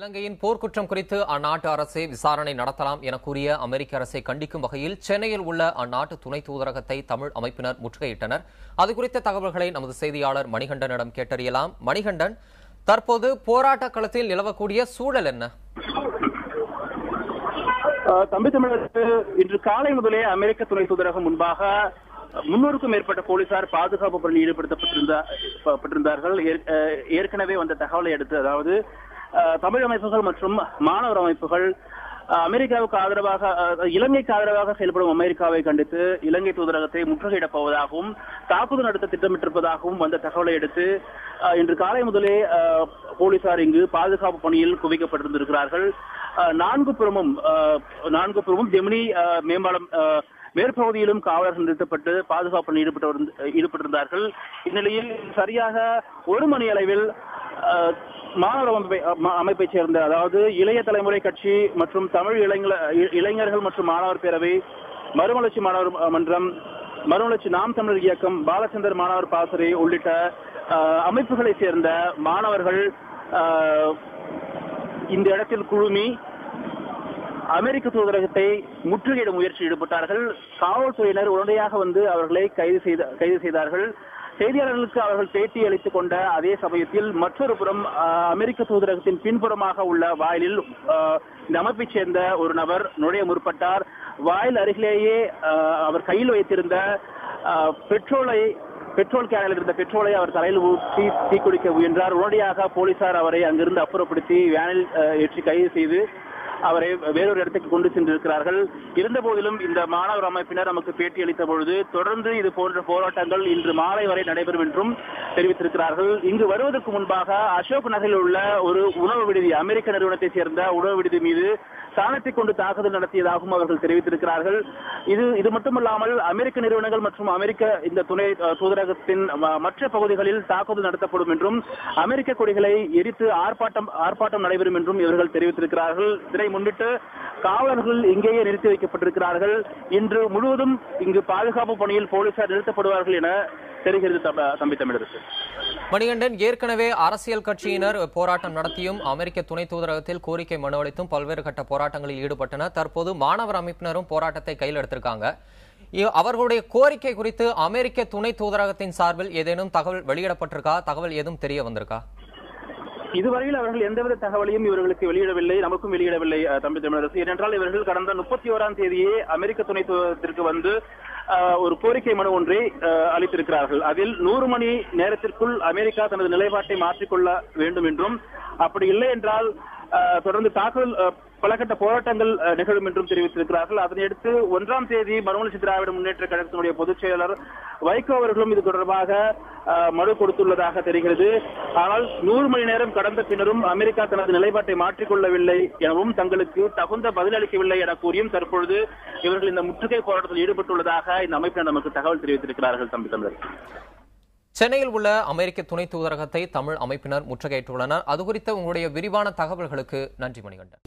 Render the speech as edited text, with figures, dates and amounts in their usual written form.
இலங்கையின் போர்க்குற்றம் குறித்து அந்நாட்டு அரசே விசாரணை நடத்தலாம் என கூறிய அமெரிக்க அரசை கண்டிக்கும் வகையில் சென்னையில் உள்ள அந்நாட்டு துணை தூதரகத்தை தமிழ் அமைப்பினர் முற்றுகையிட்டனர். அது குறித்த தகவல்களை நமது செய்தியாளர் மணிகண்டனிடம் கேட்டறியலாம். மணிகண்டன், தற்போது போராட்ட களத்தில் நிலவக்கூடிய சூழல் என்ன? தம்பி தமிழருக்கு இன்று காலை முதலே அமெரிக்க துணை தூதரகம் முன்பாக 300க்கும் மேற்பட்ட போலீசார் பாதுகாப்பு பணியில் ஈடுபடுத்தப்பட்டிருந்தார்கள். ஏற்கனவே வந்த தகவலை அடுத்து, அதாவது தமிழ் அமைப்புகள் மற்றும் மாணவர் அமைப்புகள் அமெரிக்காவுக்கு ஆதரவாக, இலங்கைக்கு ஆதரவாக செயல்படும் அமெரிக்காவை கண்டித்து இலங்கை தூதரகத்தை முற்றுகையிடப் போவதாகவும் தாக்குதல் நடத்த திட்டமிட்டிருப்பதாகவும் வந்த தகவலை அடுத்து இன்று காலை முதலே போலீசார் இங்கு பாதுகாப்பு பணியில் குவிக்கப்பட்டிருந்திருக்கிறார்கள். நான்கு புறமும் ஜெமினி மேம்பாலம் மேற்பகுதியிலும் காவலர்கள் நிறுத்தப்பட்டு பாதுகாப்பு ஈடுபட்டிருந்தார்கள். இந்நிலையில் சரியாக 1 மணி அளவில் மாணவர் அமைப்பைச் சேர்ந்த, அதாவது இளைய தலைமுறை கட்சி மற்றும் தமிழ் இளைஞர்கள் மற்றும் மாணவர் பேரவை, மறுமலர்ச்சி மாணவர் மன்றம், மறுமலர்ச்சி நாம் தமிழர் இயக்கம், பாலச்சந்தர் மாணவர் பாசறை உள்ளிட்ட அமைப்புகளைச் சேர்ந்த மாணவர்கள் இந்த இடத்தில் குழுமி அமெரிக்க தூதரகத்தை முற்றுகையிட முயற்சியில் ஈடுபட்டார்கள். காவல்துறையினர் உடனடியாக வந்து அவர்களை கைது செய்தார்கள். செய்தியாளர்களுக்கு அவர்கள் பேட்டி அளித்துக் கொண்ட அதே சமயத்தில் மற்றொரு புறம் அமெரிக்க தூதரகத்தின் பின்புறமாக உள்ள வாயிலில் இந்த அமைப்பைச் சேர்ந்த ஒரு நபர் நுழைய முற்பட்டார். வாயில் அருகிலேயே அவர் கையில் வைத்திருந்த பெட்ரோல் கேனில் இருந்த பெட்ரோலை அவர் தலையில் ஊற்றி தீக்குளிக்க முயன்றார். உடனடியாக போலீசார் அவரை அங்கிருந்து அப்புறப்படுத்தி வேனில் ஏற்றி கைது செய்து அவரை வேறொரு இடத்துக்கு கொண்டு சென்றிருக்கிறார்கள். இருந்த போதிலும் இந்த மாணவர் அமைப்பினர் நமக்கு பேட்டி அளித்த பொழுது தொடர்ந்து இது போன்ற போராட்டங்கள் இன்று மாலை வரை நடைபெறும் என்றும் தெரிவித்திருக்கிறார்கள். இங்கு வருவதற்கு முன்பாக அசோக் நகரில் உள்ள ஒரு உணவு விடுதி, அமெரிக்க நிறுவனத்தை சேர்ந்த உணவு விடுதி மீது சாணத்தை கொண்டு தாக்குதல் நடத்தியதாகவும் அவர்கள் தெரிவித்திருக்கிறார்கள். இது மட்டுமல்லாமல் அமெரிக்க நிறுவனங்கள் மற்றும் அமெரிக்க இந்த துணை தூதரகத்தின் மற்ற பகுதிகளில் தாக்குதல் நடத்தப்படும் என்றும் அமெரிக்க கொடிகளை எரித்து ஆர்ப்பாட்டம் நடைபெறும் என்றும் இவர்கள் தெரிவித்திருக்கிறார்கள். இதனை முன்னிட்டு காவலர்கள் இங்கேயே நிறுத்தி வைக்கப்பட்டிருக்கிறார்கள். இன்று முழுவதும் இங்கு பாதுகாப்பு பணியில் போலீசார் நிறுத்தப்படுவார்கள் என தெரிகிறது. தம்பி தமிழருக்கு. மணிகண்டன், ஏற்கனவே அரசியல் கட்சியினர் போராட்டம் நடத்தியும் அமெரிக்க துணை தூதரகத்தில் கோரிக்கை மனு அளித்தும் பல்வேறு கட்ட போராட்டங்களில் ஈடுபட்டனர். தற்போது மாணவர் அமைப்பினரும் போராட்டத்தை கையில் எடுத்திருக்காங்க. அவர்களுடைய கோரிக்கை குறித்து அமெரிக்க துணை தூதரகத்தின் சார்பில் ஏதேனும் தகவல் வெளியிடப்பட்டிருக்கா? தகவல் ஏதும் தெரிய வந்திருக்கா? இதுவரையில் அவர்கள் எந்தவித தகவலையும் இவர்களுக்கு வெளியிடவில்லை, நமக்கும் வெளியிடவில்லை தம்பி தமிழரசு. ஏனென்றால் இவர்கள் கடந்த 31ஆம் தேதியே அமெரிக்க துணை தூதரகத்திற்கு வந்து ஒரு கோரிக்கை மனு ஒன்றை அளித்திருக்கிறார்கள். அதில் 100 மணி நேரத்திற்குள் அமெரிக்கா தனது நிலைப்பாட்டை மாற்றிக்கொள்ள வேண்டும் என்றும், அப்படி இல்லை என்றால் தொடர்ந்து தாக்குதல் பல கட்ட போராட்டங்கள் நிகழும் என்றும் தெரிவித்திருக்கிறார்கள். அதனையடுத்து 1ஆம் தேதி மறுமலர்ச்சி திராவிட முன்னேற்ற கழகத்தினுடைய பொதுச் செயலாளர் வைகோ அவர்களும் இது தொடர்பாக மனு கொடுத்துள்ளதாக தெரிகிறது. ஆனால் 100 மணி நேரம் கடந்த பின்னரும் அமெரிக்கா தனது நிலைப்பாட்டை மாற்றிக்கொள்ளவில்லை எனவும் தங்களுக்கு தகுந்த பதிலளிக்கவில்லை என கூறியும் தற்பொழுது இவர்கள் இந்த முற்றுகை போராட்டத்தில் ஈடுபட்டுள்ளதாக இந்த அமைப்பினர் நமக்கு தகவல் தெரிவித்திருக்கிறார்கள். தம்பி தமிழர், சென்னையில் உள்ள அமெரிக்க துணை தூதரகத்தை தமிழ் அமைப்பினர் முற்றுகையிட்டுள்ளனர். அது குறித்த உங்களுடைய விரிவான தகவல்களுக்கு நன்றி மணிகண்டன்.